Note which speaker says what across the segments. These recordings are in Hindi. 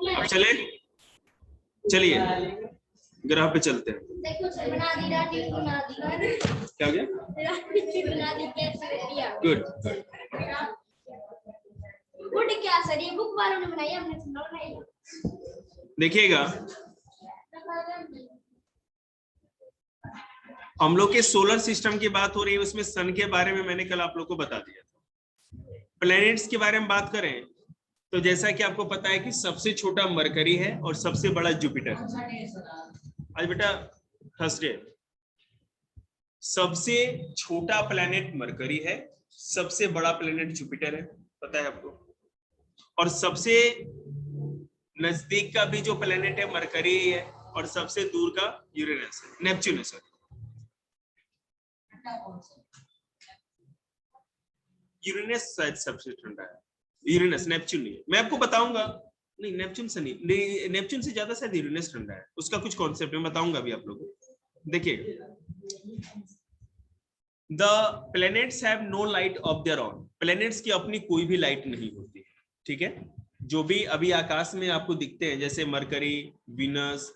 Speaker 1: अब चले, चलिए ग्रह पे चलते हैं। क्या हो गया? Good good. क्या सर ये बुक वालों ने बनाई, हमने थोड़ा बनाई। देखिएगा हम लोग के सोलर सिस्टम की बात हो रही है, उसमें सन के बारे में मैंने कल आप लोग को बता दिया था। प्लैनेट्स के बारे में बात करें तो जैसा कि आपको पता है कि सबसे छोटा मरकरी है और सबसे बड़ा जुपिटर। आज बेटा थर्सडे, सबसे छोटा प्लैनेट मरकरी है, सबसे बड़ा प्लैनेट जुपिटर है, पता है आपको। और सबसे नजदीक का भी जो प्लैनेट है मरकरी है और सबसे दूर का यूरेनस है, नेपच्यून है। सर यूरेनस शायद सबसे ठंडा है, यूरेनस, नेपच्यून नहीं है। मैं आपको बताऊंगा, नहीं नेपच्यून से नहीं, नेपच्यून से ज्यादा शायद यूरेनस ठंडा है, उसका कुछ कॉन्सेप्ट मैं बताऊंगा अभी आप लोगों को। देखिए the planets have no light of their own, planets की अपनी कोई भी लाइट नहीं होती है, ठीक है। जो भी अभी आकाश में आपको दिखते हैं जैसे मरकरी, वीनस,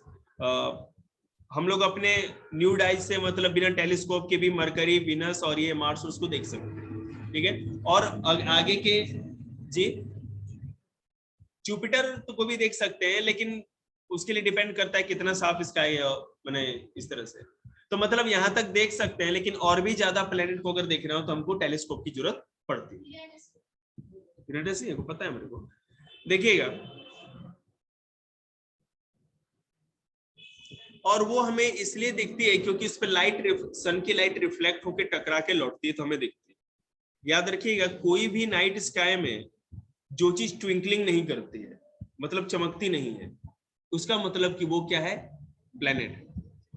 Speaker 1: हम लोग अपने न्यूड आइज से मतलब बिना टेलीस्कोप के भी मरकरी, वीनस और ये मार्स उसको देख सकते हैं, ठीक है। और आगे के जी जुपिटर तो को भी देख सकते हैं, लेकिन उसके लिए डिपेंड करता है कितना साफ स्काई है, मैंने इस तरह से। तो मतलब यहां तक देख सकते हैं, लेकिन और भी ज्यादा प्लेनेट को अगर देखना हो तो हमको टेलीस्कोप की जरूरत पड़ती है। यूरेनस ही है, पता है मेरे को। देखिएगा और वो हमें इसलिए दिखती है क्योंकि उस पर लाइट, सन की लाइट रिफ्लेक्ट होकर टकरा के लौटती है तो हमें दिखती है। याद रखिएगा कोई भी नाइट स्काई में जो चीज ट्विंकलिंग नहीं करती है, मतलब चमकती नहीं है, उसका मतलब कि वो क्या है, प्लेनेट है।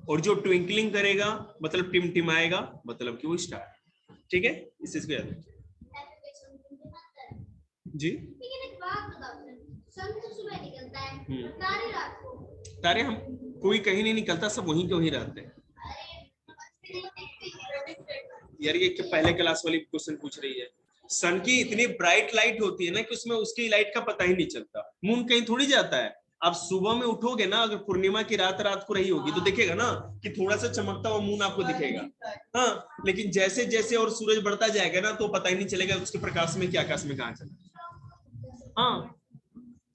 Speaker 1: और जो ट्विंकलिंग करेगा मतलब टिमटिमाएगा, मतलब कि वो स्टार है, ठीक है। इस चीज को याद रखिए जी। लेकिन एक बात बताओ, सन तो सुबह निकलता है, तारे रात को। तारे हम कोई कहीं नहीं निकलता, सब वहीं के वहीं रहते हैं। यार ये पहले क्लास वाली क्वेश्चन पूछ रही है। सन की इतनी ब्राइट लाइट होती है ना कि उसमें उसकी लाइट का पता ही नहीं चलता। मून कहीं थोड़ी जाता है। आप सुबह में उठोगे ना, अगर पूर्णिमा की रात रात को रही होगी तो देखेगा ना कि थोड़ा सा चमकता हुआ मून आपको दिखेगा। हाँ, लेकिन जैसे जैसे और सूरज बढ़ता जाएगा ना तो पता ही नहीं चलेगा उसके प्रकाश में क्या आकाश में कहाँ चला। हाँ,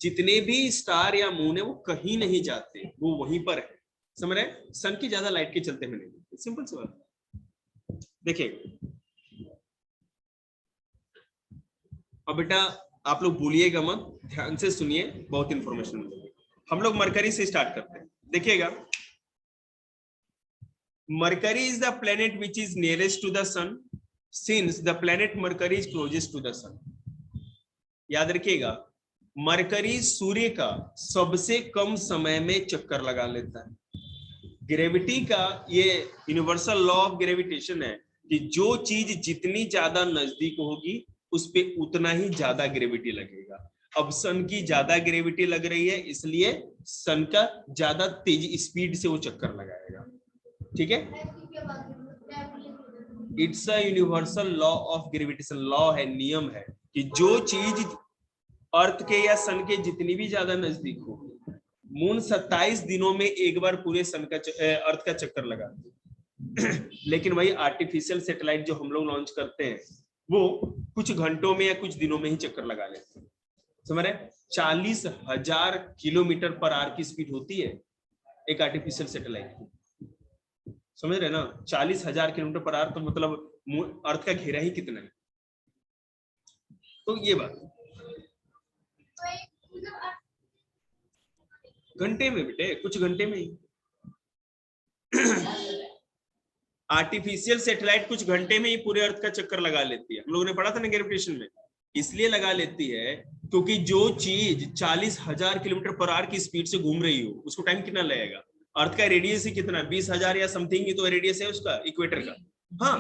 Speaker 1: जितने भी स्टार या मून है वो कहीं नहीं जाते, वो वहीं पर है, समझ रहे। सन की ज्यादा लाइट के चलते हुए नहीं, सिंपल सी बात। देखिए अब बेटा आप लोग भूलिएगा मत, ध्यान से सुनिए, बहुत इंफॉर्मेशन मिलेगी। हम लोग मरकरी से स्टार्ट करते हैं। देखिएगा Mercury is the planet which is nearest to the sun, since the planet Mercury is closest to the sun. याद रखिएगा मरकरी सूर्य का सबसे कम समय में चक्कर लगा लेता है। ग्रेविटी का ये यूनिवर्सल लॉ ऑफ ग्रेविटेशन है कि जो चीज जितनी ज्यादा नजदीक होगी उस पे उतना ही ज्यादा ग्रेविटी लगेगा। अब सन की ज्यादा ग्रेविटी लग रही है, इसलिए सन का ज्यादा तेज स्पीड से वो चक्कर लगाएगा, ठीक है। It's a universal law of gravitation, law है, नियम है कि जो चीज अर्थ के या सन के जितनी भी ज्यादा नजदीक हो, मून 27 दिनों में एक बार पूरे सन का अर्थ का चक्कर लगाती है। लेकिन वही आर्टिफिशियल सैटेलाइट जो हम लोग लॉन्च करते हैं वो कुछ घंटों में या कुछ दिनों में ही चक्कर लगा लेते हैं, समझ रहे। 40,000 किलोमीटर पर आवर की स्पीड होती है एक आर्टिफिशियल सैटेलाइट की, समझ रहे ना। 40,000 किलोमीटर पर आवर तो मतलब अर्थ का घेरा ही कितना है। तो ये बात घंटे में बेटे, कुछ घंटे में ही। आर्टिफिशियल सैटेलाइट कुछ घंटे में ही पूरे अर्थ का चक्कर लगा लेती है, हम लोगों ने पढ़ा था ना ग्रेविटेशन में। इसलिए लगा लेती है क्योंकि जो चीज 40,000 किलोमीटर पर आवर की स्पीड से घूम रही हो उसको टाइम कितना लगेगा। अर्थ का रेडियस ही कितना, 20,000 या समथिंग ही तो रेडियस है उसका, इक्वेटर का। हाँ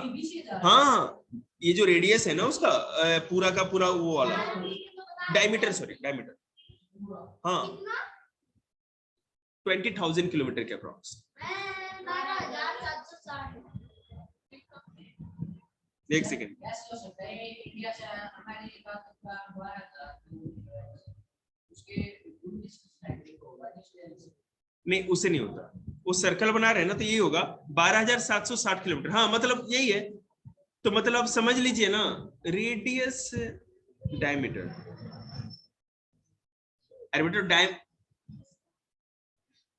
Speaker 1: हाँ, ये जो रेडियस है ना उसका पूरा का पूरा वो वाला डायमीटर, सॉरी डायमीटर, हाँ 20,000 किलोमीटर के अप्रॉक्स। एक सेकेंड, नहीं, उससे नहीं होता, वो सर्कल बना रहे हैं ना, तो यही होगा 12,760 किलोमीटर। हाँ मतलब यही है, तो मतलब आप समझ लीजिए ना, रेडियस डायमीटर,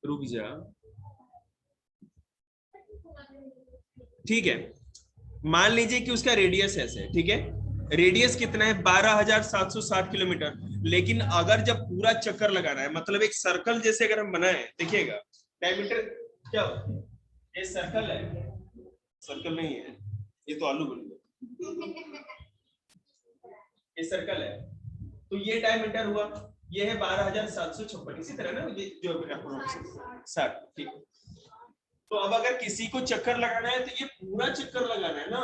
Speaker 1: रुक जा, ठीक है, मान लीजिए कि उसका रेडियस ऐसे है, ठीक है, रेडियस कितना है 12,760 किलोमीटर, लेकिन अगर जब पूरा चक्कर लगाना है, मतलब एक सर्कल जैसे अगर हम बनाए, देखिएगा डायमीटर क्या होता है, ये सर्कल है, सर्कल नहीं है, ये तो आलू बन गया, ये सर्कल है, तो ये डायमीटर हुआ, ये है 12,756, इसी तरह ना, ये जो 60, ठीक है। तो अब अगर किसी को चक्कर लगाना है, तो ये पूरा चक्कर लगाना है ना,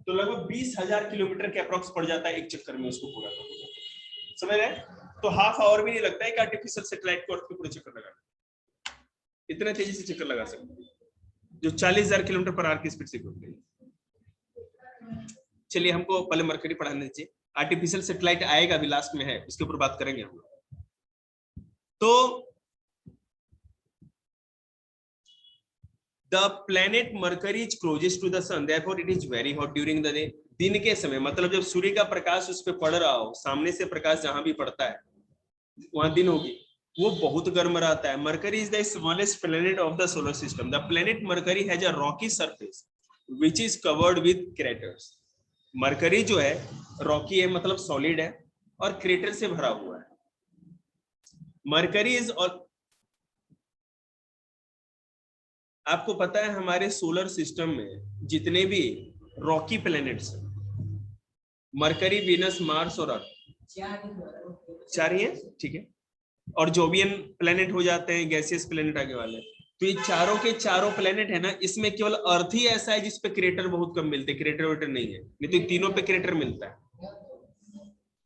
Speaker 1: तो लगभग 20,000 किलोमीटर के अप्रोक्स पड़ जाता है एक चक्कर में उसको पूरा करना, समझ रहे हैं? तो हाफ आवर भी नहीं लगता है कि आर्टिफिशियल सैटेलाइट को अर्थ पे पूरा चक्कर लगाना, इतना तेजी से चक्कर लगा सकते हैं, जो 40,000 किलोमीटर पर आवर की स्पीड से घूमते हैं। चलिए हमको पहले मरकरी पढ़ाने दीजिए, आर्टिफिशियल सैटेलाइट आएगा अभी लास्ट में है, उसके ऊपर बात करेंगे हम। तो the planet Mercury is closest to the sun, therefore it is very hot during the day. दिन के समय मतलब जब सूर्य का प्रकाश उस पर पड़ रहा हो, सामने से प्रकाश जहां भी पड़ता है वहां दिन होगी, वो बहुत गर्म रहता है। Mercury is the smallest planet of the solar system. The planet Mercury has a rocky surface which is covered with craters. Mercury जो है रॉकी है, मतलब सॉलिड है और क्रेटर से भरा हुआ है। Mercury is all, आपको पता है हमारे सोलर सिस्टम में जितने भी Rocky planets, mercury, Venus, Mars और अर्थ, चार ही हैं, ठीक है, और जोवियन प्लैनेट हो जाते हैं, गैसियस प्लैनेट आगे वाले। तो ये चारों के चारों प्लैनेट है ना, इसमें केवल अर्थ ही ऐसा है जिसपे क्रेटर बहुत कम मिलते हैं, क्रेटर वेटर नहीं है, नहीं तो तीनों पे क्रेटर मिलता है।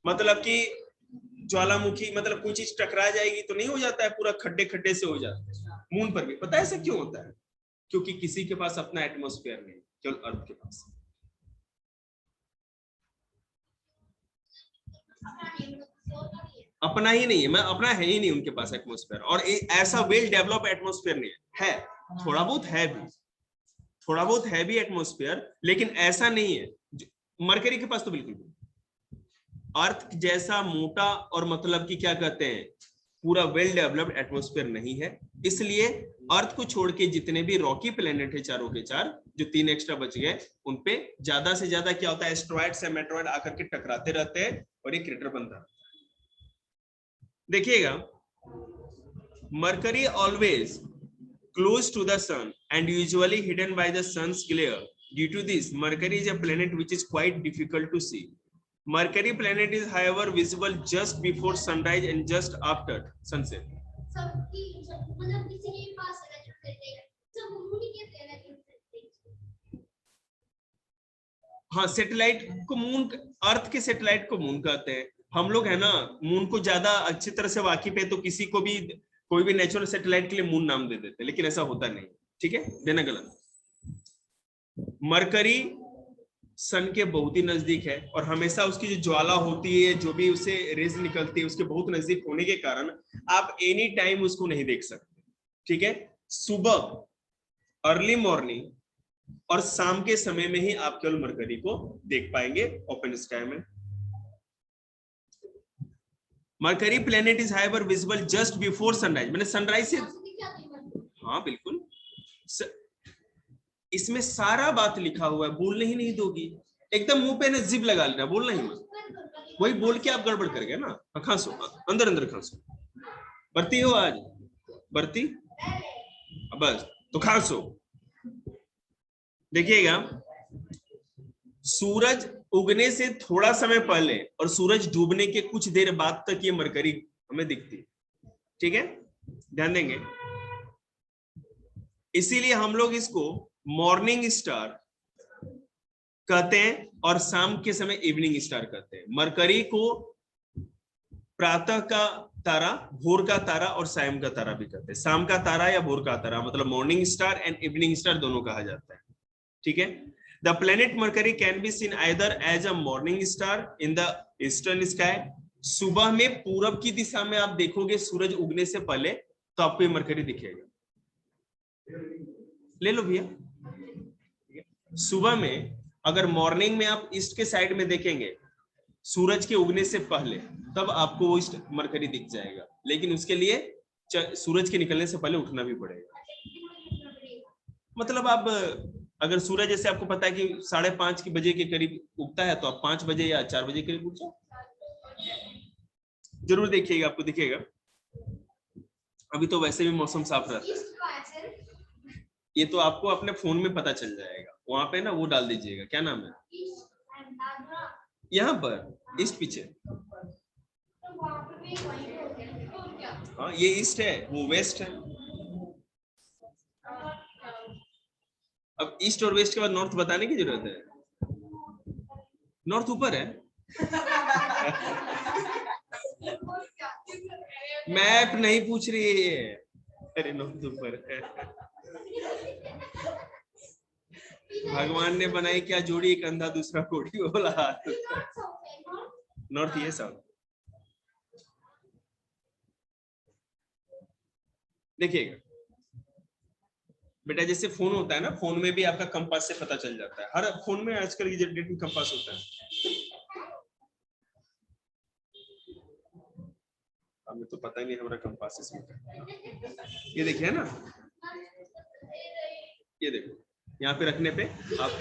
Speaker 1: मतलब कि ज्वालामुखी, मतलब कोई चीज टकरा जाएगी तो नहीं हो जाता है पूरा खड्डे खड्डे से हो जाता है, मून पर भी पता है ऐसा क्यों होता है? क्योंकि किसी के पास अपना एटमॉस्फेयर नहीं, केवल अर्थ के पास। अपना ही नहीं है, मैं अपना है ही नहीं उनके पास एटमॉस्फेयर, और ऐसा वेल डेवलप एटमॉस्फेयर नहीं है, थोड़ा बहुत है भी, थोड़ा बहुत है भी एटमॉस्फेयर, लेकिन ऐसा नहीं है। मरकरी के पास तो बिल्कुल भी अर्थ जैसा मोटा और मतलब कि क्या कहते हैं पूरा वेल डेवलप्ड एटमॉस्फेयर नहीं है। इसलिए अर्थ को छोड़ के जितने भी रॉकी प्लैनेट है चारों के चार, जो 3 एक्स्ट्रा बच गए, उनपे ज्यादा से ज्यादा क्या होता है, एस्ट्रॉइड्स या मेट्रॉइड आकर के टकराते रहते हैं और ये क्रेटर बनता है। देखिएगा, Mercury always close to the sun and usually hidden by the sun's glare. Due to this Mercury is a planet which is quite difficult to see. Mercury planet is however visible just before sunrise and just after sunset. हाँ, सैटेलाइट को मून, अर्थ के सैटेलाइट को मून कहते हैं हम लोग, है ना। मून को ज्यादा अच्छी तरह से वाकिफ है तो किसी को भी कोई भी नेचुरल सैटेलाइट के लिए मून नाम दे देते हैं, लेकिन ऐसा होता नहीं, ठीक है, देना गलत। मरकरी सन के बहुत ही नजदीक है और हमेशा उसकी जो ज्वाला होती है, जो भी उसे रेज निकलती है, उसके बहुत नजदीक होने के कारण आप एनी टाइम उसको नहीं देख सकते, ठीक है। सुबह अर्ली मॉर्निंग और शाम के समय में ही आप केवल मरकरी को देख पाएंगे ओपन स्काई में। Mercury planet is however visible just before sunrise, मैंने सनराइज से, हाँ बिल्कुल, इसमें सारा बात लिखा हुआ है, बोलने ही नहीं दोगी, एकदम मुंह पे ना जिप लगा लेना, बोलना ही मत, वही बोल के आप गड़बड़ कर गए ना। खांसो, अंदर अंदर खांसो, बरती हो आज, बरती, बस तो खांसो। देखिएगा, सूरज उगने से थोड़ा समय पहले और सूरज डूबने के कुछ देर बाद तक ये मरकरी हमें दिखती है, ठीक है, ध्यान देंगे। इसीलिए हम लोग इसको मॉर्निंग स्टार कहते हैं और शाम के समय इवनिंग स्टार कहते हैं। मरकरी को प्रातः का तारा, भोर का तारा और सायं का तारा भी कहते हैं। शाम का तारा या भोर का तारा मतलब morning star and evening star दोनों कहा जाता है, ठीक है। The planet Mercury can be seen either as a morning star in the eastern sky सुबह में पूरब की दिशा में आप देखोगे सूरज उगने से पहले, तो आपको ये मरकरी दिखेगा। ले लो भैया। सुबह में अगर मॉर्निंग में आप ईस्ट के साइड में देखेंगे सूरज के उगने से पहले, तब आपको वो ईस्ट मरकरी दिख जाएगा, लेकिन उसके लिए सूरज के निकलने से पहले उठना भी पड़ेगा। मतलब आप अगर सूरज जैसे आपको पता है कि 5:30 के बजे के करीब उगता है, तो आप 5 बजे या 4 बजे के करीब उठ जाओ। जरूर देखिएगा, आपको दिखेगा। अभी तो वैसे भी मौसम साफ रहता है, ये तो आपको अपने फोन में पता चल जाएगा। वहां पे ना वो डाल दीजिएगा, क्या नाम है यहाँ पर ईस्ट पीछे। हाँ ये ईस्ट है, वो वेस्ट है। अब ईस्ट और वेस्ट के बाद नॉर्थ बताने की जरूरत है? नॉर्थ ऊपर है। मैप नहीं पूछ रही है, अरे नॉर्थ ऊपर है। भगवान ने बनाई क्या जोड़ी, एक अंधा दूसरा कोड़ी बोला। नॉर्थ ये साउथ। देखिएगा बेटा, जैसे फोन होता है ना, फोन में भी आपका कंपास से पता चल जाता है। हर फोन में आजकल की डेट में कंपास होता है। हमें तो पता ही नहीं हमारा कंपास इसमें। ये देखिए ना, ये देखो यहाँ पे रखने पे आप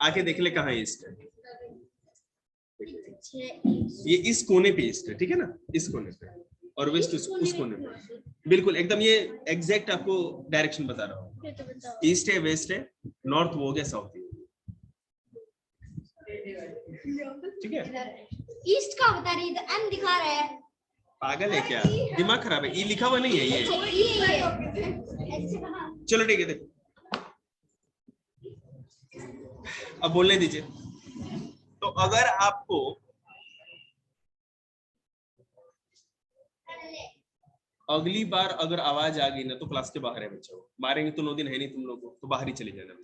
Speaker 1: आके देख ले कहाँ ईस्ट है। ये इस कोने पे ईस्ट है, ठीक है ना, इस कोने पे, और वेस्ट उस कोने पे। बिल्कुल एकदम ये एग्जैक्ट आपको डायरेक्शन बता रहा हूँ। ईस्ट है, वेस्ट है, नॉर्थ वो हो गया, साउथ। ठीक है,
Speaker 2: ईस्ट का बता रही है, एम दिखा रहा है।
Speaker 1: पागल है क्या, दिमाग खराब है? ई लिखा हुआ नहीं है ये। चलो ठीक है, देखो अब बोलने दीजिए। तो अगर आपको अगली बार अगर आवाज आ गई ना, तो क्लास के बाहर है बच्चों। मारेंगे तो 9 दिन है नहीं तुम लोगों को, तो बाहर ही चले जाना।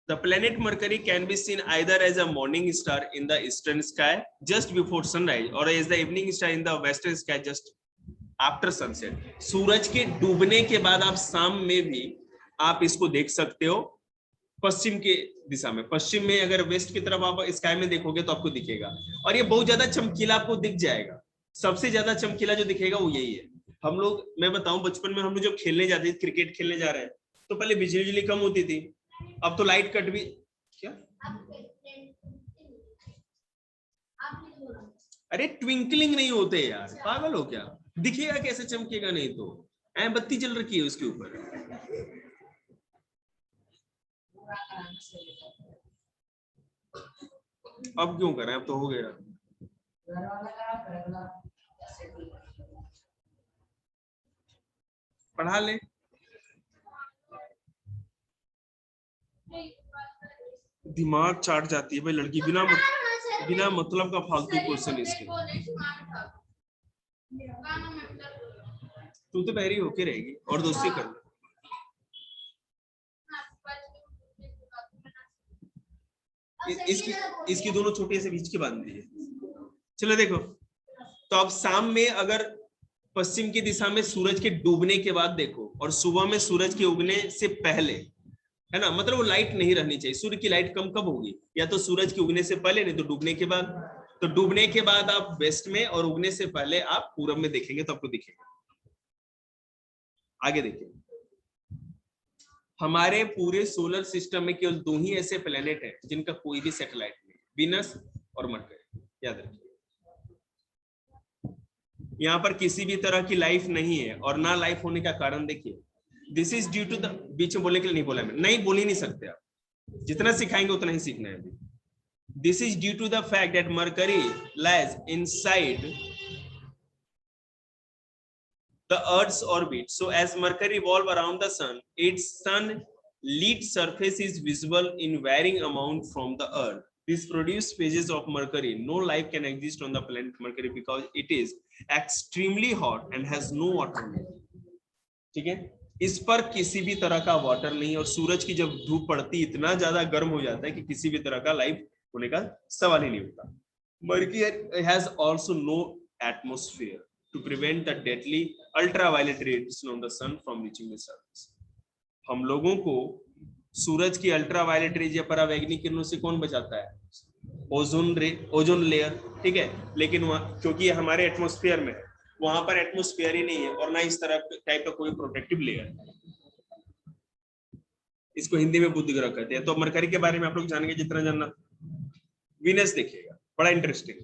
Speaker 1: The planet Mercury can be seen either as a morning star in the eastern sky just before sunrise, or as the evening star in the western sky just after sunset. सूरज के डूबने के बाद आप शाम में भी आप इसको देख सकते हो, पश्चिम के दिशा में। पश्चिम में अगर वेस्ट की तरफ आप स्काई में देखोगे तो आपको दिखेगा, और ये बहुत ज्यादा चमकीला आपको दिख जाएगा। सबसे ज्यादा चमकीला जो दिखेगा वो यही है। हम लोग, मैं बताऊं, बचपन में हम लोग जब खेलने जाते थे, क्रिकेट खेलने जा रहे हैं, तो पहले बिजली कम होती थी, अब तो लाइट कट भी। क्या? अरे ट्विंकलिंग नहीं होते यार, पागल हो क्या? दिखेगा कैसे, चमकेगा नहीं तो। बत्ती जल रखी है उसके ऊपर। अब क्यों करें, अब तो हो गया। पढ़ा ले। दिमाग चाट जाती है भाई लड़की, बिना मतलब का फालतू क्वेश्चन इसके। तू तो बहरी होके रहेगी और दोस्ती कर ले। इसकी दोनों छोटे से बीच के बांध दिए। चलो देखो, तो अब शाम में अगर पश्चिम की दिशा में सूरज के डूबने के बाद देखो, और सुबह में सूरज के उगने से पहले, है ना, मतलब वो लाइट नहीं रहनी चाहिए। सूर्य की लाइट कम कब होगी? या तो सूरज के उगने से पहले, नहीं तो डूबने के बाद। तो डूबने के बाद आप वेस्ट में, और उगने से पहले आप पूरब में देखेंगे तो आपको दिखेगा। आगे देखिए, हमारे पूरे सोलर सिस्टम में केवल 2 ही ऐसे प्लेनेट हैं जिनका कोई भी सैटेलाइट नहीं, विनस और मरकरी। याद रखिए, यहाँ पर किसी भी तरह की लाइफ नहीं है, और ना लाइफ होने का कारण देखिए, this is due to the, बीच में बोलने के लिए नहीं बोला मैं, नहीं बोल ही नहीं सकते आप, जितना सिखाएंगे उतना ही सीखना है अभी। This is due to the fact that Mercury lies inside the Earth's orbit. So as Mercury revolves around the sun, its sun-lit surface is visible in varying amount from the Earth. This produces phases of Mercury. No life can exist on the planet Mercury because it is extremely hot and has no water. ठीक है, इस पर किसी भी तरह का वाटर नहीं, और सूरज की जब धूप पड़ती इतना ज्यादा गर्म हो जाता है कि किसी भी तरह का लाइफ होने का सवाल ही नहीं उठता। Mercury has also no atmosphere to prevent the deadly ultraviolet radiation on the sun from reaching the surface. हम लोगों को सूरज की अल्ट्रावायलेट रेज या परावैंगनिक किरणों से कौन बचाता है? ओजोन लेयर, ठीक है। लेकिन वहां क्योंकि हमारे एटमॉस्फेयर में है, वहां पर एटमॉस्फेयर ही नहीं है और ना इस तरह टाइप का कोई प्रोटेक्टिव लेयर है। इसको हिंदी में बुध ग्रह कहते हैं। तो मरकरी के बारे में आप लोग जानेंगे जितना जानना। विनस देखिएगा, बड़ा interesting.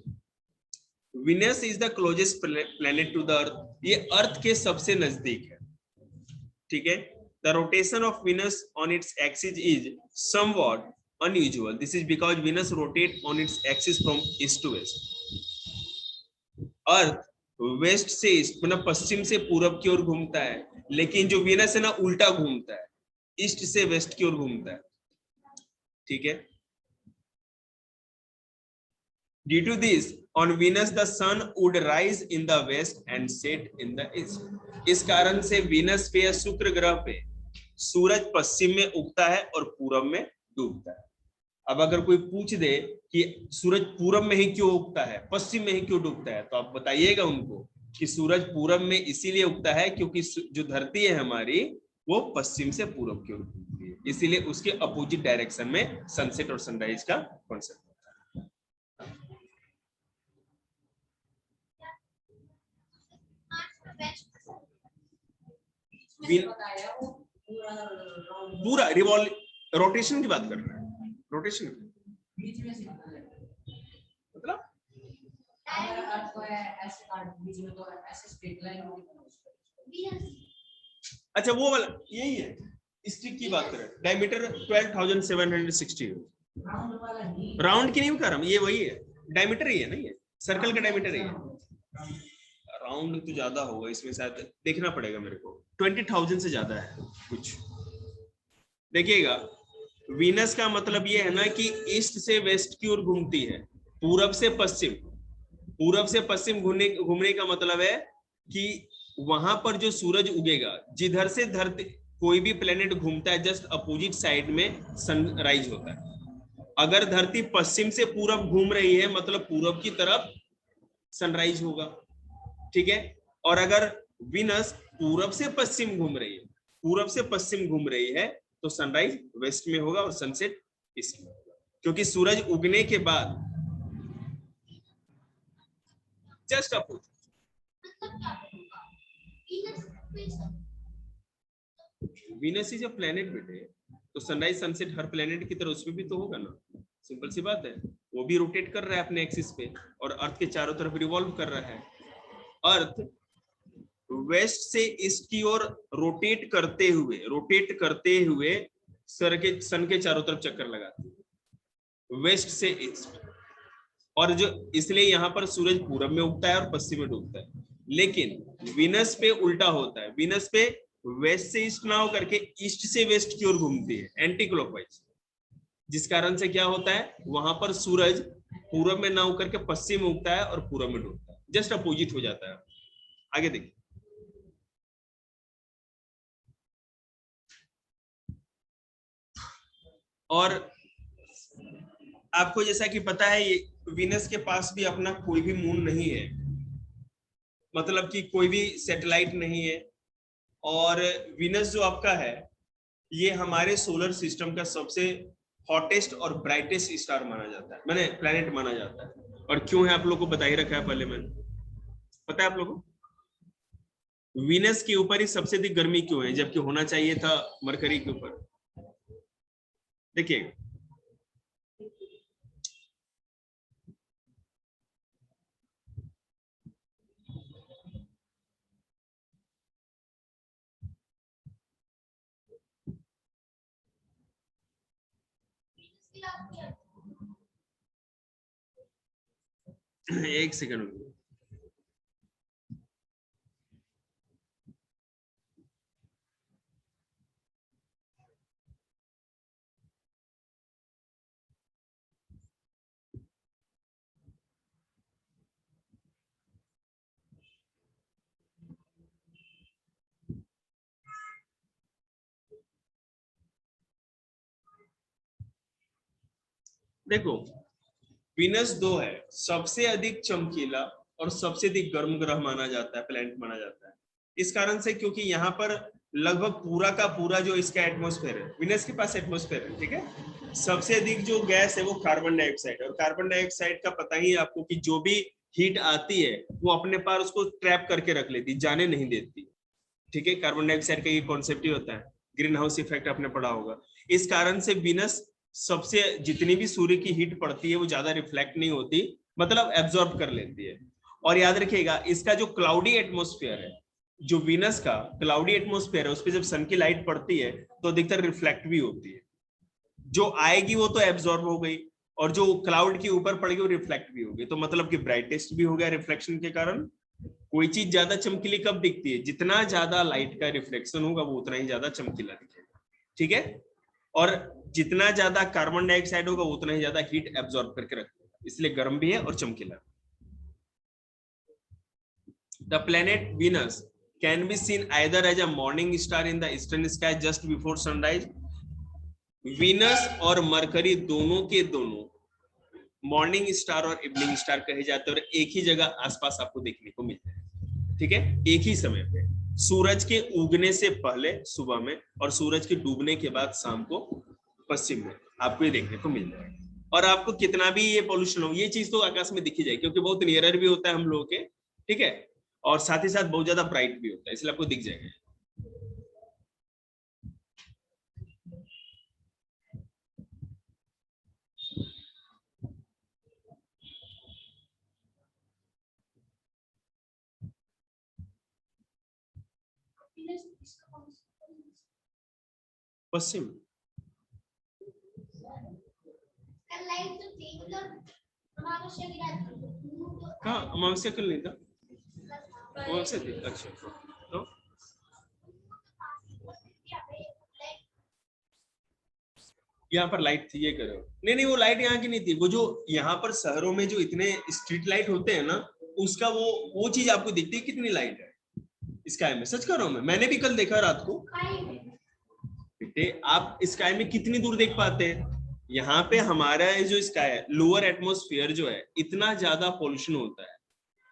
Speaker 1: Venus is the closest planet to the earth. ये अर्थ के सबसे नजदीक है, ठीक है। The rotation of Venus on its axis is somewhat unusual. This is because Venus rotates on its axis from east to west. Earth west से ईस्ट मतलब पश्चिम से पूरब की ओर घूमता है, लेकिन जो वीनस है ना उल्टा घूमता है, ईस्ट से वेस्ट की ओर घूमता है, ठीक है। Due to this, on Venus the sun would rise in the west and set in the east. इस कारण से वीनस पे या शुक्र ग्रह पे सूरज पश्चिम में उगता है और पूरब में डूबता है। अब अगर कोई पूछ दे कि सूरज पूरब में ही क्यों उगता है, पश्चिम में ही क्यों डूबता है, तो आप बताइएगा उनको कि सूरज पूरब में इसीलिए उगता है क्योंकि जो धरती है हमारी वो पश्चिम से पूरब की ओर घूमती है, इसीलिए उसके अपोजिट डायरेक्शन में सनसेट और सनराइज का कॉन्सेप्ट होता है। पूरा रिवॉल्व रोटेशन की बात कर रहे हैं, रोटेशन मतलब अच्छा वो वाला यही है, स्टिक की बात कर रहे हैं। डायमीटर 12,760 राउंड की नहीं कर रहा हूं, ये वही है, डायमीटर ही है ना, ये सर्कल का डायमीटर ही है। राउंड तो ज्यादा होगा इसमें, शायद देखना पड़ेगा मेरे को, 20,000 से ज्यादा है कुछ। देखिएगा वीनस का मतलब ये है ना कि ईस्ट से वेस्ट की ओर घूमती है, पूरब से पश्चिम, पूरब से पश्चिम घूमने का मतलब है कि वहां पर जो सूरज उगेगा, जिधर से धरती कोई भी प्लेनेट घूमता है जस्ट अपोजिट साइड में सनराइज होता है। अगर धरती पश्चिम से पूरब घूम रही है मतलब पूरब की तरफ सनराइज होगा, ठीक है। और अगर विनस पूरब से पश्चिम घूम रही है, पूरब से पश्चिम घूम रही है तो सनराइज वेस्ट में होगा और सनसेट ईस्ट में होगा, क्योंकि सूरज उगने के बाद just opposite. Venus is a planet बेटे, तो सनराइज सनसेट हर प्लेनेट की तरह उसमें भी तो होगा ना, सिंपल सी बात है। वो भी रोटेट कर रहा है अपने एक्सिस पे और अर्थ के चारों तरफ रिवॉल्व कर रहा है। अर्थ वेस्ट से ईस्ट की ओर रोटेट करते हुए सन के चारों तरफ चक्कर लगाती है, वेस्ट से ईस्ट। और जो इसलिए यहाँ पर सूरज पूरब में उगता है और पश्चिम में डूबता है, लेकिन विनस पे उल्टा होता है। विनस पे वेस्ट से ईस्ट ना होकर के ईस्ट से वेस्ट की ओर घूमती है, एंटी क्लॉकवाइज, जिस कारण से क्या होता है वहां पर सूरज पूरब में ना होकर के पश्चिम में उगता है और पूरब में डूबता है, जस्ट अपोजिट हो जाता है। आगे देखिए, और आपको जैसा कि पता है ये वीनस के पास भी अपना कोई भी मून नहीं है, मतलब कि कोई भी सैटेलाइट नहीं है। और वीनस जो आपका है ये हमारे सोलर सिस्टम का सबसे हॉटेस्ट और ब्राइटेस्ट स्टार माना जाता है, मैंने प्लैनेट माना जाता है। और क्यों है आप लोगों को बता ही रखा है पहले मैंने, पता है आप लोगों को वीनस के ऊपर ही सबसे अधिक गर्मी क्यों है जबकि होना चाहिए था मरकरी के ऊपर? देखिए एक सेकंड, देखो वीनस 2 है, सबसे अधिक चमकीला और सबसे अधिक गर्म ग्रह माना जाता है, प्लैनेट माना जाता है। इस कारण से क्योंकि यहाँ पर लगभग पूरा का पूरा जो इसका एटमॉस्फेयर है, वीनस के पास एटमॉस्फेयर है, ठीक है। सबसे अधिक जो गैस है वो कार्बन डाइऑक्साइड है, और कार्बन डाइऑक्साइड का पता ही है आपको कि जो भी हीट आती है वो अपने पास उसको ट्रैप करके रख लेती, जाने नहीं देती, ठीक है। कार्बन डाइऑक्साइड का ये कॉन्सेप्ट ही होता है, ग्रीन हाउस इफेक्ट आपने पढ़ा होगा। इस कारण से वीनस सबसे, जितनी भी सूर्य की हीट पड़ती है वो ज्यादा रिफ्लेक्ट नहीं होती, मतलब एब्जॉर्ब कर लेती है। और याद रखिएगा इसका जो क्लाउडी एटमॉस्फेयर है, जो वीनस का क्लाउडी एटमॉस्फेयर है, उस पर जब सन की लाइट पड़ती है तो अधिकतर रिफ्लेक्ट भी होती है। जो आएगी वो तो एब्जॉर्ब हो गई, और जो क्लाउड के ऊपर पड़ेगी वो रिफ्लेक्ट भी होगी, तो मतलब कि ब्राइटेस्ट भी हो गया रिफ्लेक्शन के कारण। कोई चीज ज्यादा चमकीली कब दिखती है? जितना ज्यादा लाइट का रिफ्लेक्शन होगा वो उतना ही ज्यादा चमकीला दिखेगा, ठीक है। और जितना ज्यादा कार्बन डाइऑक्साइड होगा उतना ही ज्यादा हीट एब्जॉर्ब करके रखेगा, इसलिए गर्म भी है और चमकीला। The planet Venus can be seen either as a morning star in the eastern sky just before sunrise. Venus और मरकरी दोनों के दोनों मॉर्निंग स्टार और इवनिंग स्टार कहे जाते हैं, और एक ही जगह आसपास आपको देखने को मिलते हैं, ठीक है। एक ही समय पे, सूरज के उगने से पहले सुबह में और सूरज के डूबने के बाद शाम को पश्चिम में आपको ये देखने को मिल जाएगा। और आपको कितना भी ये पॉल्यूशन हो, ये चीज तो आकाश में दिखी जाए, क्योंकि बहुत नियरर भी होता है हम लोगों के, ठीक है, और साथ ही साथ बहुत ज्यादा ब्राइट भी होता है, इसलिए आपको दिख जाएगा। पश्चिम हाँ, अमावस्या कल नहीं था, अमावस्या थी, अच्छा। तो यहाँ पर लाइट थी, ये करो। नहीं नहीं, वो लाइट यहाँ की नहीं थी, वो जो यहाँ पर शहरों में जो इतने स्ट्रीट लाइट होते हैं ना, उसका वो चीज आपको दिखती है, कितनी लाइट है स्काई में। सच कर रहा हूँ मैंने भी कल देखा रात को। बेटे आप स्काई में कितनी दूर देख पाते हैं? यहाँ पे हमारा जो स्काई है, लोअर एटमॉस्फेयर जो है, इतना ज्यादा पॉल्यूशन होता है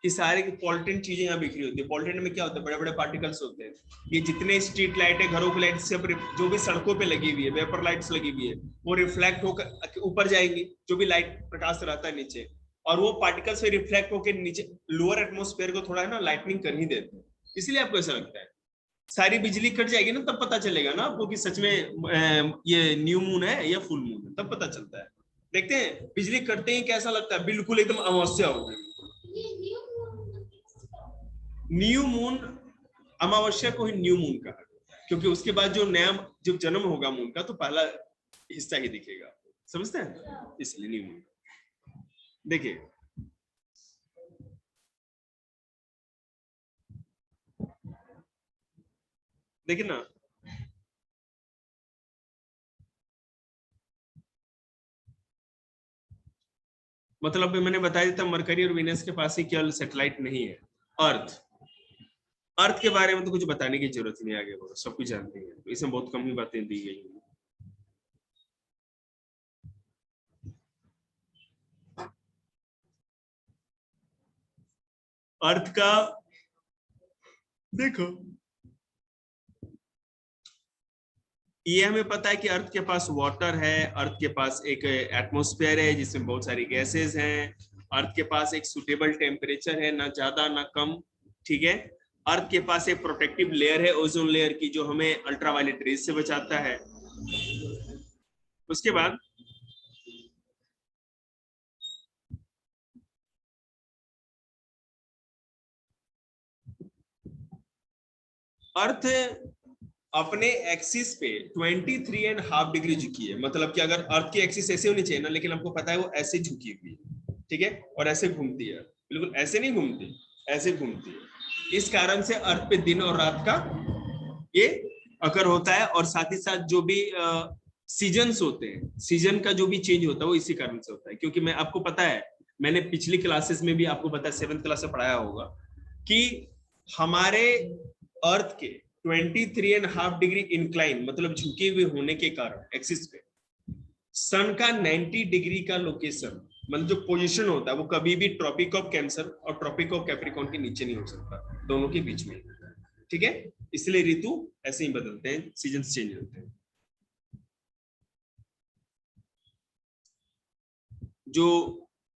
Speaker 1: कि सारे पॉल्यूटेंट चीजें यहाँ बिखरी होती है। पॉल्यूटेंट में क्या होता है? बड़े बड़े पार्टिकल्स होते हैं। ये जितने स्ट्रीट लाइट है, घरों की लाइट, सब जो भी सड़कों पे लगी हुई है, वेपर लाइट्स लगी हुई है, वो रिफ्लेक्ट होकर ऊपर जाएंगी, जो भी लाइट प्रकाश रहता है नीचे, और वो पार्टिकल्स में रिफ्लेक्ट होकर नीचे लोअर एटमॉस्फेयर को थोड़ा है ना लाइटनिंग कर ही देते हैं। इसलिए आपको ऐसा लगता है। सारी बिजली कट जाएगी ना, तब पता चलेगा ना आपको कि सच में ये न्यू मून है या फुल मून है, तब पता चलता है। देखते हैं बिजली कटते ही कैसा लगता है, बिल्कुल एकदम अमावस्या हो गई। न्यू मून, अमावस्या को ही न्यू मून कहा, क्योंकि उसके बाद जो नया जो जन्म होगा मून का, तो पहला हिस्सा ही दिखेगा, समझते हैं, इसलिए न्यू मून। देखिए देखिए ना, मतलब मैंने बताया था मरकरी और वीनस के पास ही केवल सैटेलाइट नहीं है। अर्थ के बारे में तो कुछ बताने की जरूरत नहीं, आगे बढ़ो, सब कुछ जानते हैं, तो इसमें बहुत कम ही बातें दी गई हैं। अर्थ का देखो, ये हमें पता है कि अर्थ के पास वाटर है, अर्थ के पास एक एटमॉस्फेयर है जिसमें बहुत सारी गैसेस हैं, अर्थ के पास एक सुटेबल टेम्परेचर है, ना ज्यादा ना कम, ठीक है। अर्थ के पास एक प्रोटेक्टिव लेयर है, ओजोन लेयर की, जो हमें अल्ट्रावायलेट रेज से बचाता है। उसके बाद अर्थ अपने एक्सिस पे 23.5 डिग्री झुकी है, मतलब कि अगर अर्थ की एक्सिस ऐसे होनी चाहिए ना, लेकिन आपको पता है वो ऐसे झुकी हुई है, ठीक है, और ऐसे घूमती है, बिल्कुल ऐसे नहीं घूमती, ऐसे घूमती है। इस कारण से अर्थ पे दिन और रात का ये अकर होता है, और साथ ही साथ जो भी सीजन्स होते हैं, सीजन का जो भी चेंज होता है वो इसी कारण से होता है। क्योंकि मैं आपको पता है, मैंने पिछली क्लासेस में भी आपको पता है, 7th क्लास में पढ़ाया होगा कि हमारे अर्थ के 23.5 डिग्री इंक्लाइन, मतलब झुके हुए होने के कारण एक्सिस पे, सन का 90 डिग्री का लोकेशन मतलब जो पोजीशन होता है वो कभी भी ट्रॉपिक ऑफ कैंसर और ट्रॉपिक ऑफ कैप्रिकॉर्न के नीचे नहीं हो सकता, दोनों के बीच में, ठीक है। इसलिए ऋतु ऐसे ही बदलते हैं, सीजन्स चेंज होते हैं। जो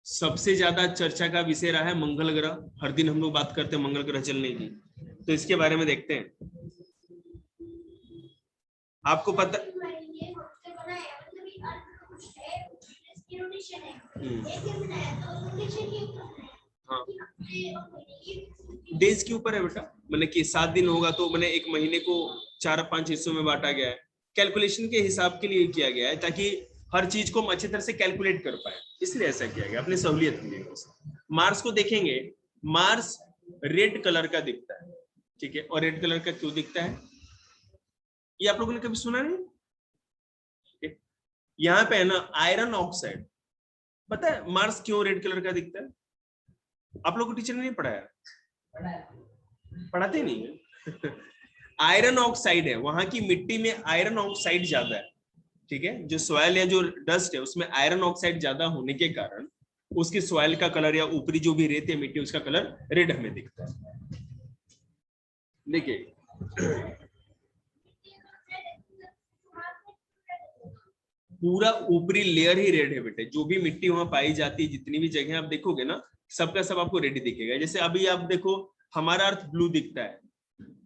Speaker 1: सबसे ज्यादा चर्चा का विषय रहा है मंगल ग्रह, हर दिन हम लोग बात करते हैं मंगल ग्रह चलने की, तो इसके बारे में देखते हैं। आपको पता हाँ डेज के ऊपर है बेटा, मैंने कि 7 दिन होगा तो मैंने एक महीने को 4-5 हिस्सों में बांटा गया है, कैलकुलेशन के हिसाब के लिए किया गया है ताकि हर चीज को हम अच्छी तरह से कैलकुलेट कर पाए, इसलिए ऐसा किया गया अपनी सहूलियत के लिए। मार्स को देखेंगे, मार्स रेड कलर का दिखता है, ठीक है। और रेड कलर का क्यों दिखता है ये आप लोगों ने कभी सुना नहीं? यहाँ पे है ना आयरन ऑक्साइड, पता है मार्स क्यों रेड कलर का दिखता है? आप लोगों को टीचर ने नहीं पढ़ाया, पढ़ाते नहीं है। आयरन ऑक्साइड है, वहां की मिट्टी में आयरन ऑक्साइड ज्यादा है, ठीक है। जो सॉइल या जो डस्ट है उसमें आयरन ऑक्साइड ज्यादा होने के कारण उसकी सॉइल का कलर या ऊपरी जो भी रेत है मिट्टी उसका कलर रेड हमें दिखता है। देखिए पूरा ऊपरी लेयर ही रेड है बेटे, जो भी मिट्टी वहां पाई जाती है जितनी भी जगह आप देखोगे ना सबका सब आपको रेड दिखेगा। जैसे अभी आप देखो हमारा अर्थ ब्लू दिखता है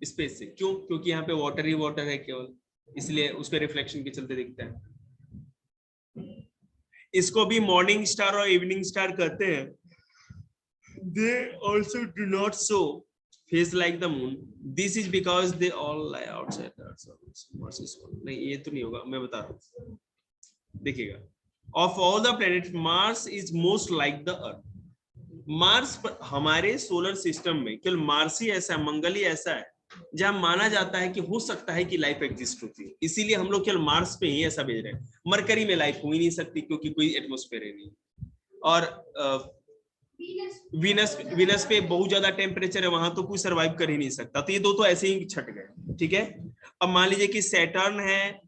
Speaker 1: स्पेस से, क्यों? क्योंकि यहाँ पे वाटर ही वाटर है केवल, इसलिए उसके रिफ्लेक्शन के चलते दिखता है। इसको भी मॉर्निंग स्टार और इवनिंग स्टार कहते हैं। They also do not show face like the moon, this is because they all lie outside the earth. नहीं ये तो नहीं होगा, मैं बता रहा हूँ, देखिएगा। Of all the planet Mars is most like the earth. Mars पर हमारे सोलर सिस्टम में केवल मार्स ही ऐसा है, मंगल ही ऐसा है जहां माना जाता है कि हो सकता है कि लाइफ एग्जिस्ट होती है, इसीलिए हम लोग केवल मार्स पे ही ऐसा भेज रहे हैं। मरकरी में लाइफ हो ही नहीं सकती क्योंकि कोई एटमॉस्फेयर ही नहीं। और वीनस पे बहुत ज्यादा टेम्परेचर है, वहां तो कोई सरवाइव कर ही नहीं सकता, तो ये दो तो ऐसे ही छट गए, ठीक है। अब मान लीजिए कि सैटर्न है,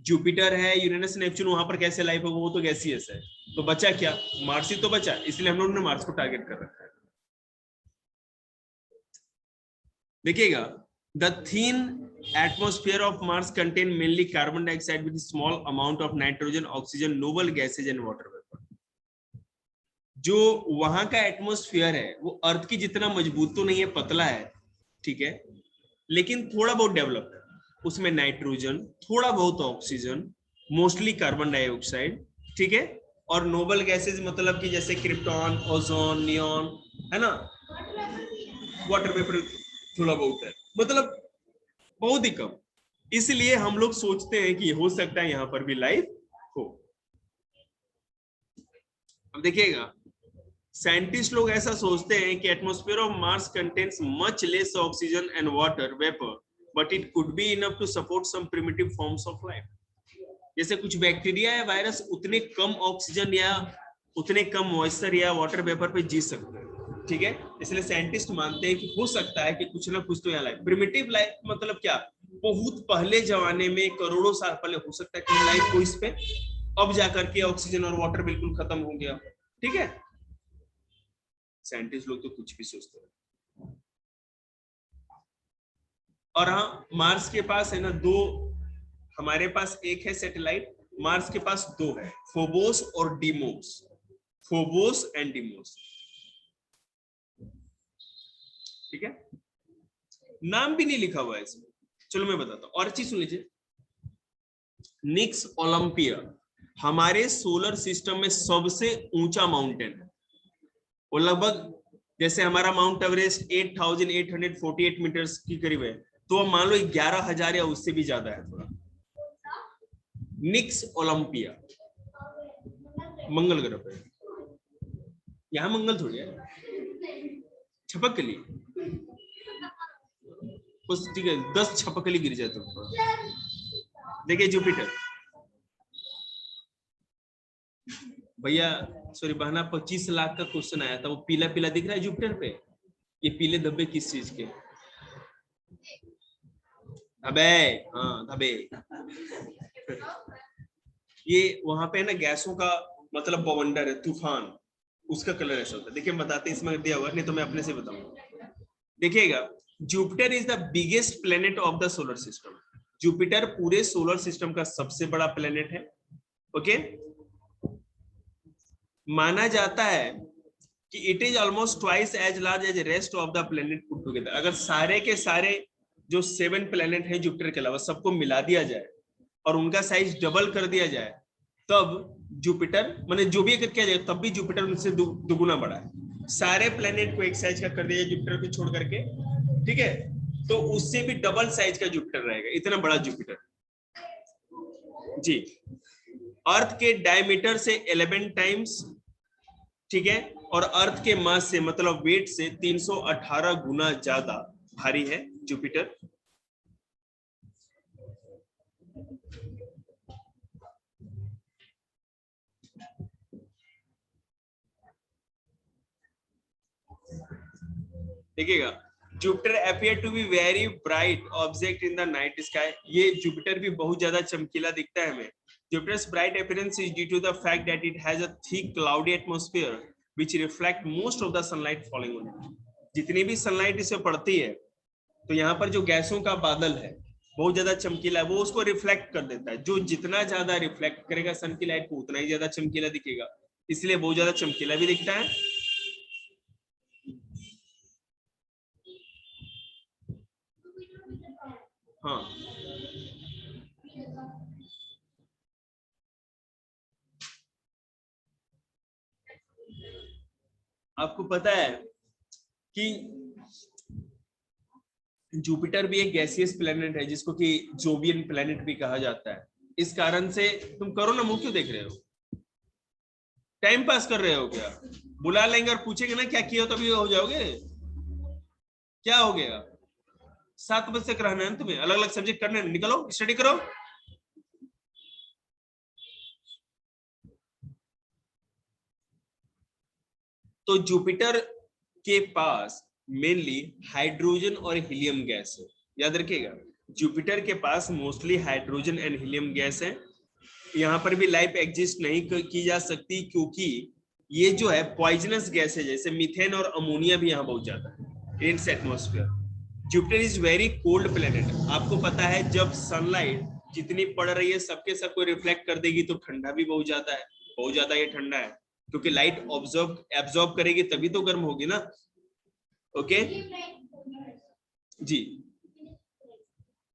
Speaker 1: जुपिटर है, यूरेनस नेपच्यून, वहां पर कैसे लाइफ होगा? वो तो गैसियस है, तो बचा क्या? मार्स ही तो बचा, इसलिए हम लोगों ने मार्स को टारगेट कर रखा है। देखिएगा, the thin atmosphere of Mars contain mainly carbon dioxide with small amount of nitrogen, oxygen, noble gases and water vapour. जो वहां का एटमॉस्फेयर है वो अर्थ की जितना मजबूत तो नहीं है, पतला है, ठीक है, लेकिन थोड़ा बहुत डेवलप है। उसमें नाइट्रोजन, थोड़ा बहुत ऑक्सीजन, मोस्टली कार्बन डाइऑक्साइड, ठीक है, और नोबल गैसेज मतलब कि जैसे क्रिप्टॉन, ओजोन, नियॉन, है ना, वाटर वेपर थोड़ा बहुत है, मतलब बहुत ही कम। इसलिए हम लोग सोचते हैं कि हो सकता है यहां पर भी लाइफ हो। अब देखिएगा, साइंटिस्ट लोग ऐसा सोचते हैं कि atmosphere of Mars contains much less oxygen and water vapour, but it could be enough to support some primitive forms of life. जैसे कुछ बैक्टीरिया या वायरस उतने कम ऑक्सीजन या उतने कम मॉइस्चर या वाटर वेपर पे जी सकते हैं, ठीक है। इसलिए साइंटिस्ट मानते हैं कि हो सकता है कि कुछ ना कुछ तो यहाँ लाइफ, प्रिमिटिव लाइफ मतलब क्या? बहुत पहले जमाने में करोड़ों साल पहले हो सकता है कि लाइफ को इस पे, अब जाकर के ऑक्सीजन और वाटर बिल्कुल खत्म हो गया, ठीक है। साइंटिस्ट लोग तो कुछ भी सोचते हैं। और हाँ, मार्स के पास है ना दो, हमारे पास एक है सैटेलाइट, मार्स के पास दो है, फोबोस और डीमोस, फोबोस एंड डीमोस, ठीक है। नाम भी नहीं लिखा हुआ है इसमें, चलो मैं बताता हूं। और चीज सुन लीजिए, निक्स ओलंपिया हमारे सोलर सिस्टम में सबसे ऊंचा माउंटेन है। वो लगभग जैसे हमारा माउंट एवरेस्ट 8848 मीटर्स की करीब है, तो मान लो 11,000 या उससे भी ज्यादा है थोड़ा। निक्स ओलंपिया मंगल ग्रह पे, यहां मंगल थोड़ी है, छपकली बस, ठीक है, 10 छपकली गिर जाए तो। देखिए जुपिटर भैया, सॉरी बहना, 25 लाख का क्वेश्चन आया था, वो पीला पीला दिख रहा है जुपिटर पे, ये पीले धब्बे किस चीज के? धब्बे, हाँ धब्बे। ये वहां पे ना गैसों का मतलब बवंडर है, तूफान, उसका कलर ऐसा होता है। देखिए बताते हैं, इसमें दिया हुआ, नहीं तो मैं अपने से बताऊंगा। देखिएगा, Jupiter is the biggest planet of the solar system. Jupiter पूरे सोलर सिस्टम का सबसे बड़ा प्लेनेट है। ओके, माना जाता है कि it is almost twice as large as rest of the planet put together. अगर सारे के सारे जो 7 प्लेनेट हैं जुपिटर के अलावा सबको मिला दिया जाए और उनका साइज डबल कर दिया जाए, तब जुपिटर, माने जो भी अगर किया जाए तब भी जुपिटर उनसे दुगुना बड़ा है। सारे प्लेनेट को एक साइज का कर दिया जाए जुपिटर को छोड़ करके, ठीक है, तो उससे भी डबल साइज का जुपिटर रहेगा, इतना बड़ा जुपिटर जी। अर्थ के डायमीटर से 11 टाइम्स, ठीक है, और अर्थ के मास से मतलब वेट से 318 गुना ज्यादा भारी है जुपिटर। देखिएगा, Jupiter appear to be very bright object in the night sky. ये जुपिटर भी बहुत ज्यादा चमकीला दिखता है हमें। Jupiter's bright appearance is due to the fact that it has a thick cloudy atmosphere which reflect most of the sunlight falling on it. जितनी भी सनलाइट इसे पड़ती है तो यहाँ पर जो गैसों का बादल है बहुत ज्यादा चमकीला है, वो उसको रिफ्लेक्ट कर देता है। जो जितना ज्यादा रिफ्लेक्ट करेगा सन की लाइट को उतना ही ज्यादा चमकीला दिखेगा, इसलिए बहुत ज्यादा चमकीला भी दिखता है। हाँ, आपको पता है कि जुपिटर भी एक गैसियस प्लेनेट है जिसको कि जोवियन प्लेनेट भी कहा जाता है। इस कारण से तुम करो ना, मुंह क्यों देख रहे हो, टाइम पास कर रहे हो क्या? बुला लेंगे और पूछेंगे ना क्या किया, तभी हो जाओगे। क्या हो गया, 7 बजे तक रहना है तुम्हें, अलग अलग सब्जेक्ट करने, निकलो स्टडी करो। तो जुपिटर के पास मेनली हाइड्रोजन और हीलियम गैस है, याद रखिएगा। जुपिटर के पास mostly hydrogen and helium gas है। यहाँ पर भी लाइफ एग्जिस्ट नहीं की जा सकती क्योंकि ये जो है पॉइजनस गैस है, जैसे मीथेन और अमोनिया भी यहाँ बहुत ज्यादा है इन atmosphere. Jupiter is very cold planet. आपको पता है जब सनलाइट जितनी पड़ रही है सबके सबको रिफ्लेक्ट कर देगी तो ठंडा भी बहुत ज्यादा है, बहुत ज्यादा ये ठंडा है क्योंकि लाइट एब्जॉर्ब करेगी तभी तो गर्म होगी ना। ओके जी,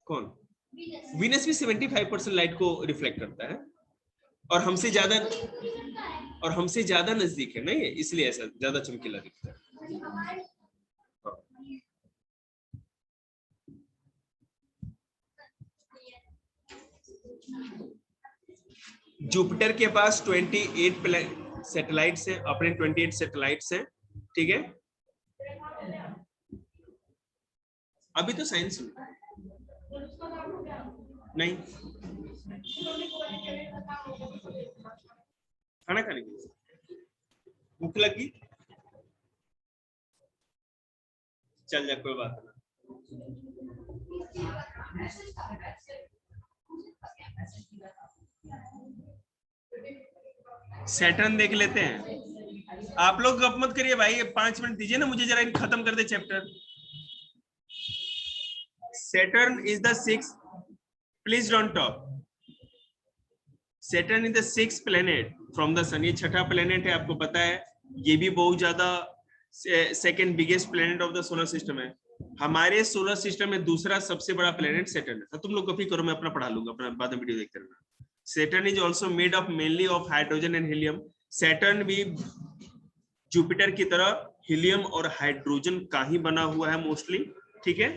Speaker 1: कौन? वीनस भी 75% लाइट को रिफ्लेक्ट करता है और हमसे ज्यादा नजदीक है ना ये, इसलिए ऐसा ज्यादा चमकीला दिखता है। जुपिटर के पास 28 सैटेलाइट्स हैं, अपने 28 सैटेलाइट्स हैं, ठीक है। अभी तो साइंस नहीं, खाना खाने की भूख लगी, चल जा कोई बात ना। सैटर्न देख लेते हैं। आप लोग गप मत करिए भाई, 5 मिनट दीजिए ना मुझे, जरा खत्म कर दे chapter. Saturn is the 6th, please don't talk. Saturn is the 6th planet from the sun. ये छठा प्लेनेट है, आपको पता है। ये भी बहुत ज्यादा second biggest planet of the solar system है। हमारे सोलर सिस्टम में दूसरा सबसे बड़ा प्लेनेट सैटर्न है। तुम लोग कॉपी करो, मैं अपना पढ़ा लूंगा, अपना बाद में वीडियो देखते रहना। Saturn is also made up mainly of hydrogen and helium. Saturn भी जुपिटर की तरह हीलियम और हाइड्रोजन का ही बना हुआ है मोस्टली, ठीक है।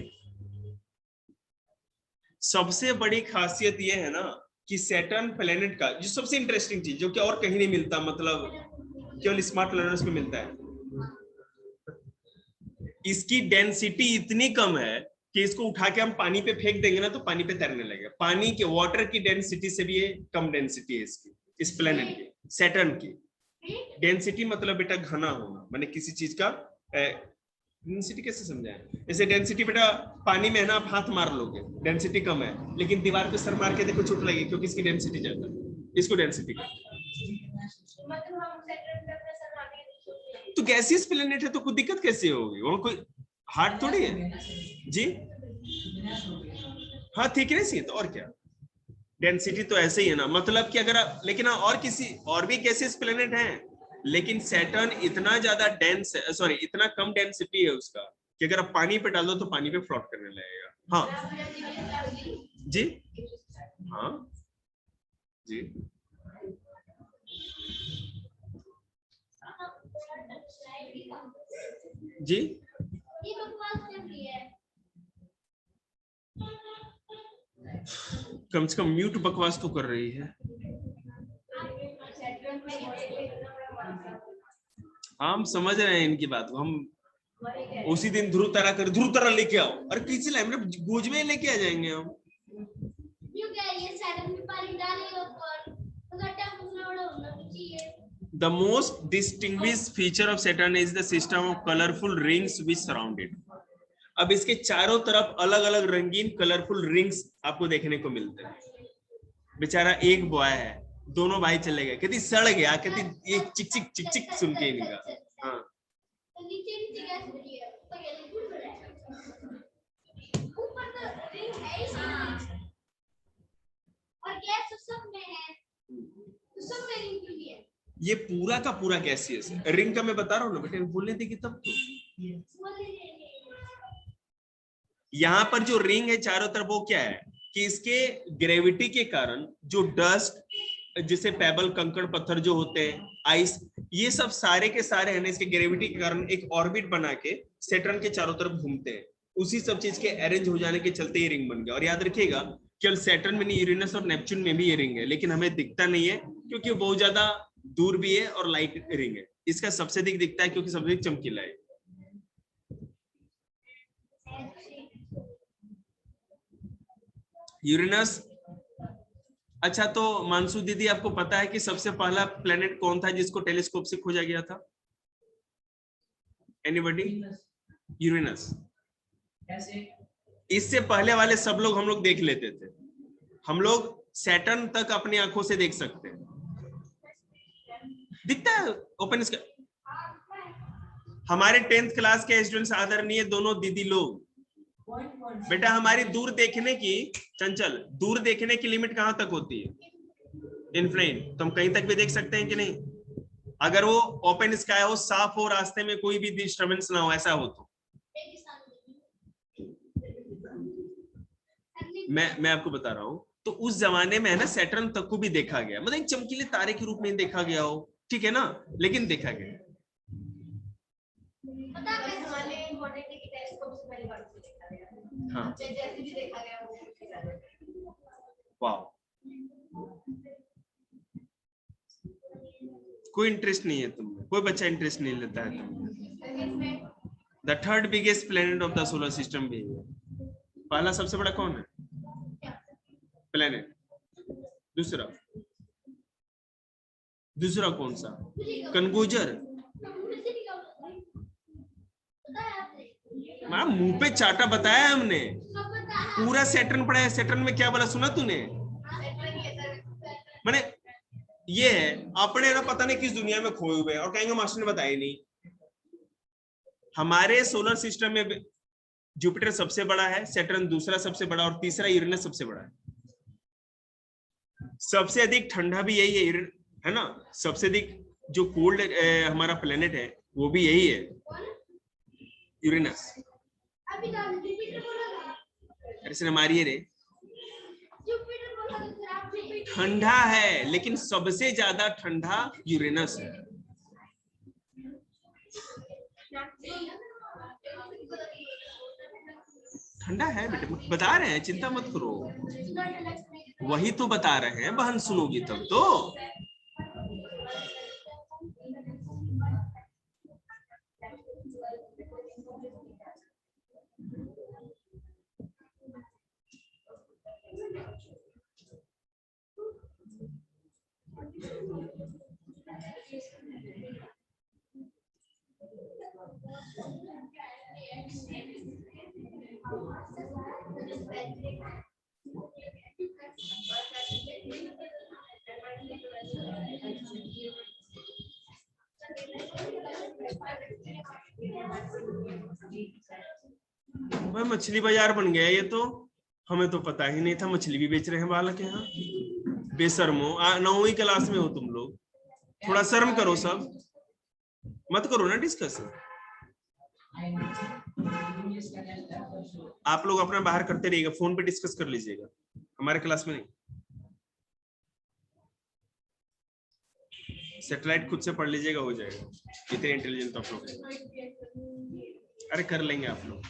Speaker 1: सबसे बड़ी खासियत यह है ना कि सैटर्न प्लेनेट का जो सबसे इंटरेस्टिंग चीज जो कि और कहीं नहीं मिलता, मतलब केवल स्मार्ट लर्नर्स में मिलता है, इसकी डेंसिटी इतनी कम है कि इसको उठा के हम पानी पे फेंक देंगे ना तो पानी पे तैरने लगेगा। पानी के वाटर की डेंसिटी से भी ये कम डेंसिटी है इसकी, इस प्लेनेट की, सैटर्न की। डेंसिटी मतलब बेटा घना होना, माने किसी चीज का डेंसिटी कैसे समझाएं? जैसे डेंसिटी बेटा पानी में है ना, आप हाथ मार लोगे, डेंसिटी कम है, लेकिन दीवार पे सर मार के देखो चोट लगेगी क्योंकि इसकी डेंसिटी ज्यादा है। इसको डेंसिटी तो गैसियस प्लेनेट है तो कोई दिक्कत कैसे होगी, वहां कोई हार्ड थोड़ी है जी। हाँ थिकनेस ही है, तो और क्या, डेंसिटी तो ऐसे ही है ना, मतलब कि अगर आप, लेकिन हाँ और किसी और भी गैसियस प्लेनेट हैं, लेकिन सैटर्न इतना ज्यादा डेंस है, सॉरी इतना कम डेंसिटी है उसका कि अगर आप पानी पे डाल दो तो पानी पे फ्लोट करने लगेगा। हाँ जी, हाँ जी, जी
Speaker 2: ये बकवास चल रही है।
Speaker 1: कम से कम म्यूट बकवास तो कर रही है। हम समझ रहे हैं इनकी बात को, हम उसी दिन ध्रुव तारा लेके आओ, अरे किसी लाइन में गोज में लेके आ जाएंगे हम।
Speaker 2: क्यों क्या ये सैटर्न में पानी डालेगा और अगर टेम्परेचर बड़ा होना चाहिए।
Speaker 1: The most distinguished feature of Saturn is the system of colorful rings which surround it. अब इसके चारों तरफ अलग अलग रंगीन कलरफुल रिंग्स आपको देखने को मिलते हैं। बेचारा एक बॉय है, दोनों भाई चले गए, कहती सड़ गया, कहती ये चिक चिक चिक चिक सुन के इनका। हाँ
Speaker 2: तो नीचे नीचे गैस भरी है, ऊपर गैस फुल भरा है, ऊपर तो रिंग है ही नहीं और गैस तो सब में है, तो सब में रिंग खुली है।
Speaker 1: ये पूरा का पूरा गैसियस है, रिंग का मैं बता रहा हूँ ना बेटे, बोलने देगी तब तो। यहाँ पर जो रिंग है चारों तरफ वो क्या है कि इसके ग्रेविटी के कारण जो डस्ट, जिसे पेबल कंकड़ पत्थर जो होते हैं, आइस, ये सब सारे के सारे है ना इसके ग्रेविटी के कारण एक ऑर्बिट बना के सैटर्न के चारों तरफ घूमते हैं। उसी सब चीज के अरेंज हो जाने के चलते ये रिंग बन गया। और याद रखिएगा केवल सैटर्न में नहीं, यूरेनस और नेपच्यून में भी ये रिंग है, लेकिन हमें दिखता नहीं है क्योंकि बहुत ज्यादा दूर भी है और लाइट रिंग है। इसका सबसे अधिक दिखता है क्योंकि सबसे अधिक चमकीला है। यूरेनस, अच्छा तो मानसू दीदी आपको पता है कि सबसे पहला प्लेनेट कौन था जिसको टेलीस्कोप से खोजा गया था? एनीबॉडी? यूरेनस। इससे पहले वाले सब लोग हम लोग देख लेते थे, हम लोग सैटर्न तक अपनी आंखों से देख सकते हैं, दिखता है ओपन स्काई। हमारे 10th क्लास के स्टूडेंट्स आदरणीय दोनों दीदी लोग, बेटा हमारी दूर देखने की, चंचल दूर देखने की लिमिट कहां तक होती है? इनफिनिट। तो हम कहीं तक भी देख सकते हैं कि नहीं? अगर वो ओपन स्काई हो, साफ हो, रास्ते में कोई भी डिस्टर्बेंस ना हो, ऐसा हो तो मैं आपको बता रहा हूं, तो उस जमाने में है ना सैटर्न तक को भी देखा गया, मतलब एक चमकीले तारे के रूप में देखा गया हो, ठीक है ना, लेकिन देखा गया।
Speaker 2: पता है हमारे इंपॉर्टेंट है कि टेलीस्कोप से पहली बार देखा गया।
Speaker 1: हाँ
Speaker 2: जैसे भी देखा गया वो।
Speaker 1: वाह, कोई इंटरेस्ट नहीं है तुम्हें, कोई बच्चा इंटरेस्ट नहीं लेता है तुम्हें। The third biggest planet of the solar system भी है। पहला सबसे बड़ा कौन है प्लेनेट? दूसरा, दूसरा कौन सा? कनगूजर। मां मुंह पे चाटा बताया हमने, पूरा सैटर्न पढ़ा है। सैटर्न में क्या बोला सुना तूने? मैंने ये है अपने ना पता नहीं किस दुनिया में खोए हुए और कहेंगे मास्टर ने बताया नहीं। हमारे सोलर सिस्टम में जुपिटर सबसे बड़ा है, सैटर्न दूसरा सबसे बड़ा और तीसरा यूरेनस सबसे बड़ा है। सबसे अधिक ठंडा भी यही है ना, सबसे अधिक जो कोल्ड हमारा प्लेनेट है वो भी यही है, यूरेनस। अरे मारिए रे, ठंडा है लेकिन सबसे ज्यादा ठंडा यूरेनस है। ठंडा है बेटे, बता रहे हैं, चिंता मत करो, वही तो बता रहे हैं, बहन सुनोगी तब तो। भाई मछली बाजार बन गया ये तो, हमें तो पता ही नहीं था मछली भी बेच रहे हैं बालक यहाँ। बेशर्मो, 9वीं क्लास में हो तुम लोग, थोड़ा शर्म करो सब, मत करो ना डिस्कशन। आप लोग अपना बाहर करते रहिएगा, फोन पे डिस्कस कर लीजिएगा, हमारे क्लास में नहीं। सेटेलाइट खुद से पढ़ लीजिएगा, हो जाएगा, इतने इंटेलिजेंट आप लोग। अरे कर लेंगे आप लोग।